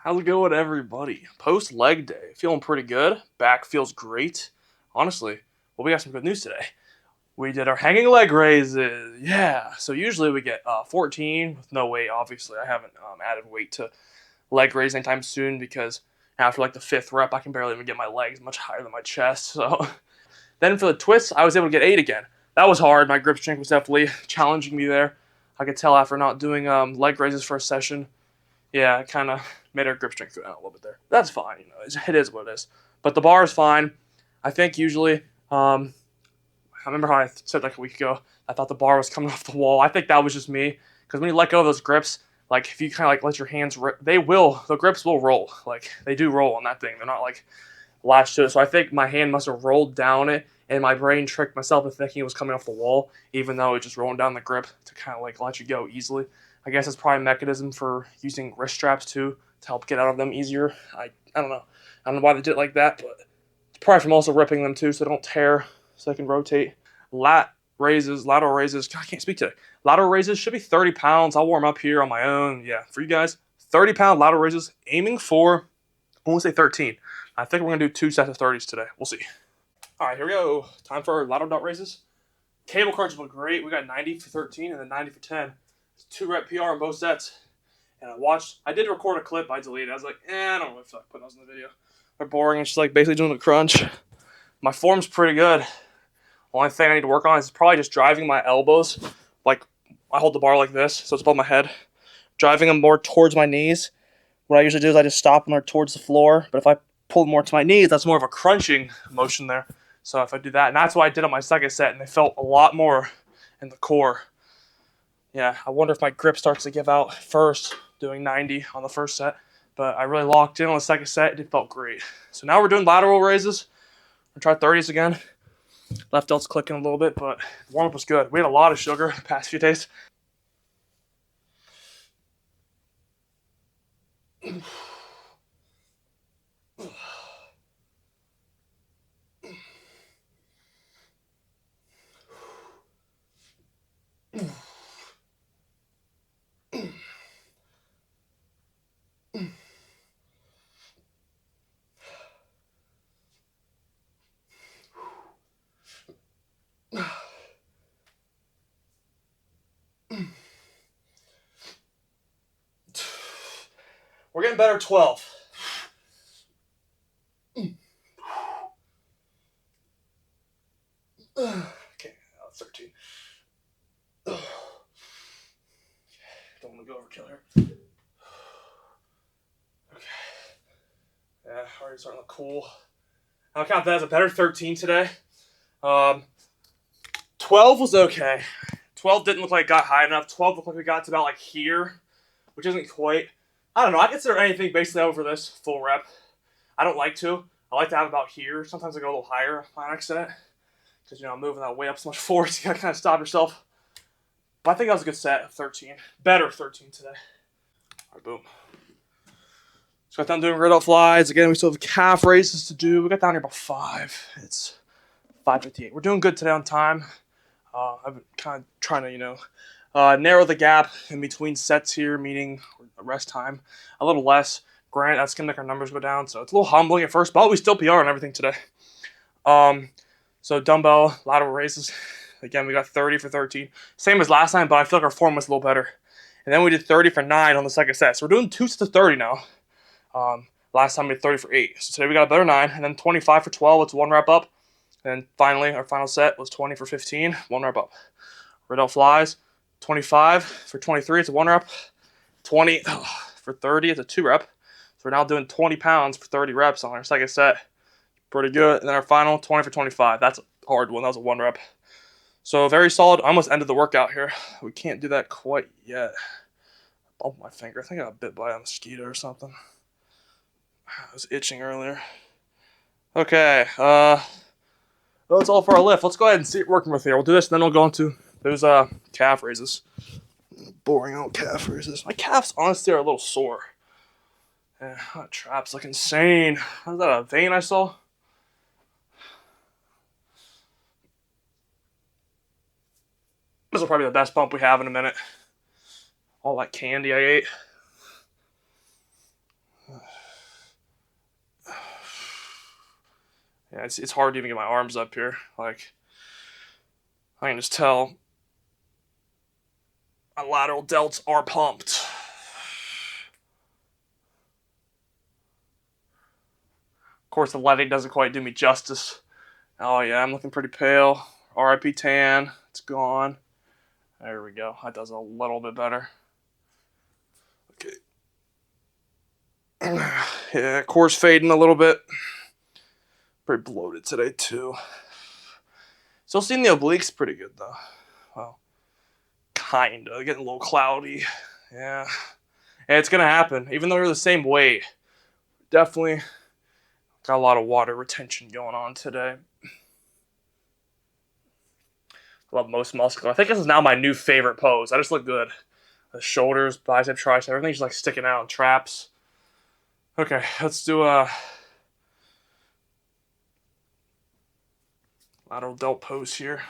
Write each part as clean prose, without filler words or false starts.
How's it going, everybody? Post leg day, feeling pretty good. Back feels great. Honestly, well, we got some good news today. We did our hanging leg raises. Yeah. So usually we get 14 with no weight. Obviously, I haven't added weight to leg raise anytime soon because after like the fifth rep, I can barely even get my legs much higher than my chest. So then for the twists, I was able to get 8 again. That was hard. My grip strength was definitely challenging me there. I could tell after not doing leg raises for a session. Yeah, it kind of made our grip strength go down a little bit there. That's fine, it is what it is. But the bar is fine. I think usually, I remember how I said like a week ago, I thought the bar was coming off the wall. I think that was just me, because when you let go of those grips, like if you kind of like let your hands, the grips will roll. Like they do roll on that thing. They're not like latched to it. So I think my hand must have rolled down it, and my brain tricked myself into thinking it was coming off the wall, even though it just rolling down the grip to kind of like let you go easily. I guess it's probably a mechanism for using wrist straps too to help get out of them easier. I don't know. I don't know why they did it like that, but it's probably from also ripping them too so they don't tear, so they can rotate. Lateral raises. God, I can't speak today. Lateral raises should be 30 pounds. I'll warm up here on my own. Yeah, for you guys, 30-pound lateral raises. Aiming for, I want to say 13. I think we're gonna do 2 sets of 30s today. We'll see. All right, here we go. Time for our lateral dot raises. Cable crunches look great. We got 90 for 13 and then 90 for 10. 2-rep PR in both sets. And I did record a clip, I deleted it. I was like, I don't really feel like putting those in the video. They're boring. It's just like basically doing a crunch. My form's pretty good. Only thing I need to work on is probably just driving my elbows. Like, I hold the bar like this, so it's above my head. Driving them more towards my knees. What I usually do is I just stop them towards the floor. But if I pull them more to my knees, that's more of a crunching motion there. So if I do that, and that's what I did on my second set, and they felt a lot more in the core. Yeah, I wonder if my grip starts to give out first, doing 90 on the first set. But I really locked in on the second set, and it felt great. So now we're doing lateral raises. We're going to try 30s again. Left delt's clicking a little bit, but the warm-up was good. We had a lot of sugar the past few days. We're getting better at 12. Okay, 13. Don't want to go overkill here. Okay. Yeah, already starting to look cool. I'll count that as a better 13 today. 12 was okay. 12 didn't look like it got high enough. 12 looked like we got to about like here, which isn't quite. I don't know. I consider anything basically over this full rep. I don't like to. I like to have about here. Sometimes I go a little higher by accident because, I'm moving that way up so much force. You got to kind of stop yourself. But I think that was a good set of 13. Better 13 today. All right, boom. Just got done doing red-out flies. Again, we still have calf raises to do. We got down here about 5. It's 5:58. We're doing good today on time. I've been kind of trying to, narrow the gap in between sets here, meaning rest time a little less. Granted, that's going to make our numbers go down, so it's a little humbling at first, but we still PR on everything today. So dumbbell, lateral raises. Again, we got 30 for 13. Same as last time, but I feel like our form was a little better. And then we did 30 for 9 on the second set. So we're doing 2 sets of 30 now. Last time we did 30 for 8. So today we got a better 9. And then 25 for 12. It's 1 rep up. And finally, our final set was 20 for 15. 1 rep up. Red-out flies. 25 for 23. It's a 1 rep. 20 for 30. It's a 2 rep. So we're now doing 20 pounds for 30 reps on our second set. Pretty good. And then our final, 20 for 25. That's a hard one. That was a 1 rep. So very solid. Almost ended the workout here. We can't do that quite yet. I bumped my finger. I think I got bit by a mosquito or something. I was itching earlier. Okay. That's all for our lift. Let's go ahead and see it working with here. We'll do this, and then we'll go into those calf raises. Boring old calf raises. My calves honestly are a little sore. Yeah, that traps look insane. Was that a vein I saw? This will probably be the best pump we have in a minute. All that candy I ate. Yeah, it's hard to even get my arms up here. Like, I can just tell my lateral delts are pumped. Of course, the lighting doesn't quite do me justice. Oh yeah, I'm looking pretty pale. RIP tan, it's gone. There we go. That does a little bit better. Okay. Yeah, core's fading a little bit. Pretty bloated today too. Still seeing the obliques pretty good though. Well, kinda. Getting a little cloudy. Yeah. And it's gonna happen. Even though you're the same weight. Definitely got a lot of water retention going on today. I love most muscular. I think this is now my new favorite pose. I just look good. The shoulders, bicep, tricep, everything's just like sticking out in traps. Okay, let's do a lateral delt pose here.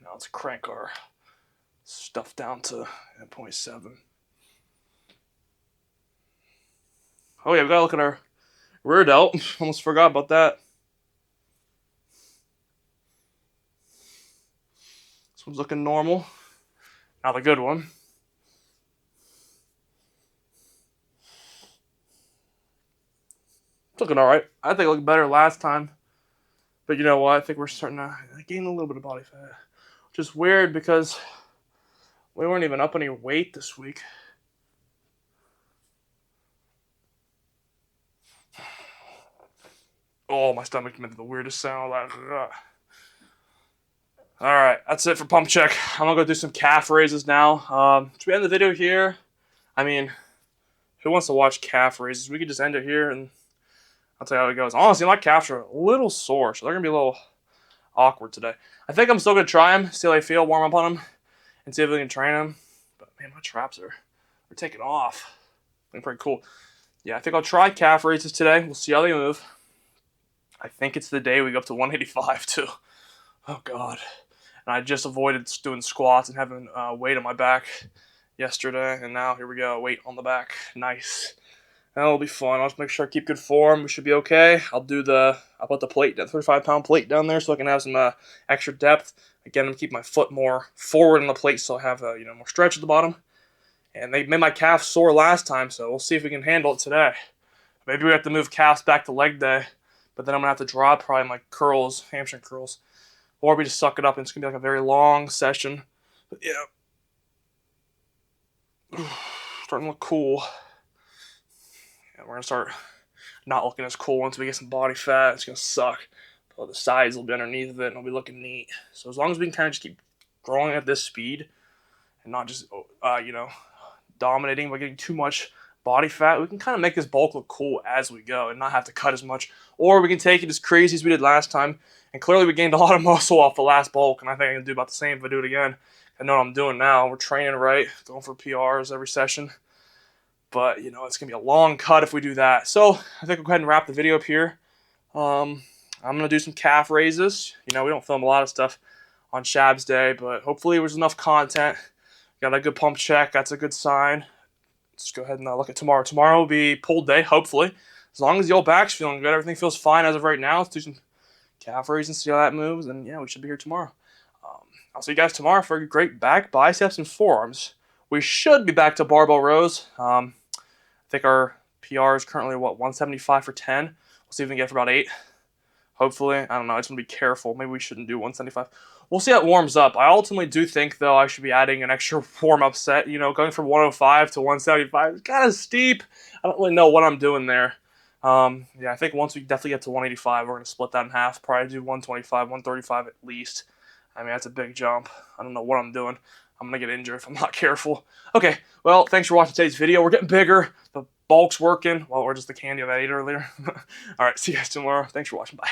Now let's crank our stuff down to 0.7. Oh yeah, we gotta look at our rear delt. Almost forgot about that. This one's looking normal. Now the good one. It's looking alright. I think it looked better last time. But you know what? I think we're starting to gain a little bit of body fat. Which is weird because we weren't even up any weight this week. Oh, my stomach made the weirdest sound. Alright, that's it for pump check. I'm going to go do some calf raises now. Should we end the video here? I mean, who wants to watch calf raises? We could just end it here and I'll tell you how it goes. Honestly, my calves are a little sore, so they're going to be a little awkward today. I think I'm still going to try them, see how they feel, warm up on them, and see if we can train them. But man, my traps are taking off. Looking pretty cool. Yeah, I think I'll try calf raises today. We'll see how they move. I think it's the day we go up to 185 too. Oh God. And I just avoided doing squats and having weight on my back yesterday, and now here we go, weight on the back. Nice. That'll be fun. I'll just make sure I keep good form. We should be okay. I'll put the plate, that 35-pound plate down there so I can have some extra depth. Again, I'm keep my foot more forward on the plate so I have more stretch at the bottom. And they made my calf sore last time, so we'll see if we can handle it today. Maybe we have to move calves back to leg day, but then I'm going to have to drop probably my curls, hamstring curls. Or we just suck it up and it's going to be like a very long session. But yeah. Starting to look cool. Yeah, we're going to start not looking as cool once we get some body fat. It's going to suck. But the sides will be underneath of it and it'll be looking neat. So as long as we can kind of just keep growing at this speed and not just, dominating by getting too much body fat, we can kind of make this bulk look cool as we go and not have to cut as much. Or we can take it as crazy as we did last time. And clearly we gained a lot of muscle off the last bulk, and I think I can do about the same if I do it again. I know what I'm doing now. We're training right, going for PRs every session. But, it's going to be a long cut if we do that. So I think we'll go ahead and wrap the video up here. I'm going to do some calf raises. We don't film a lot of stuff on Shabs Day, but hopefully there was enough content. Got a good pump check. That's a good sign. Let's go ahead and look at tomorrow. Tomorrow will be pull day, hopefully. As long as the old back's feeling good, everything feels fine as of right now. Let's do some calf raises and see how that moves. And yeah, we should be here tomorrow. I'll see you guys tomorrow for a great back, biceps, and forearms. We should be back to barbell rows. I think our PR is currently, 175 for 10. We'll see if we can get for about 8. Hopefully. I don't know. I just want to be careful. Maybe we shouldn't do 175. We'll see how it warms up. I ultimately do think, though, I should be adding an extra warm-up set. Going from 105 to 175 is kind of steep. I don't really know what I'm doing there. Yeah, I think once we definitely get to 185, we're going to split that in half. Probably do 125, 135 at least. I mean, that's a big jump. I don't know what I'm doing. I'm going to get injured if I'm not careful. Okay, well, thanks for watching today's video. We're getting bigger. The bulk's working. Well, we're just the candy that I ate earlier. All right, see you guys tomorrow. Thanks for watching. Bye.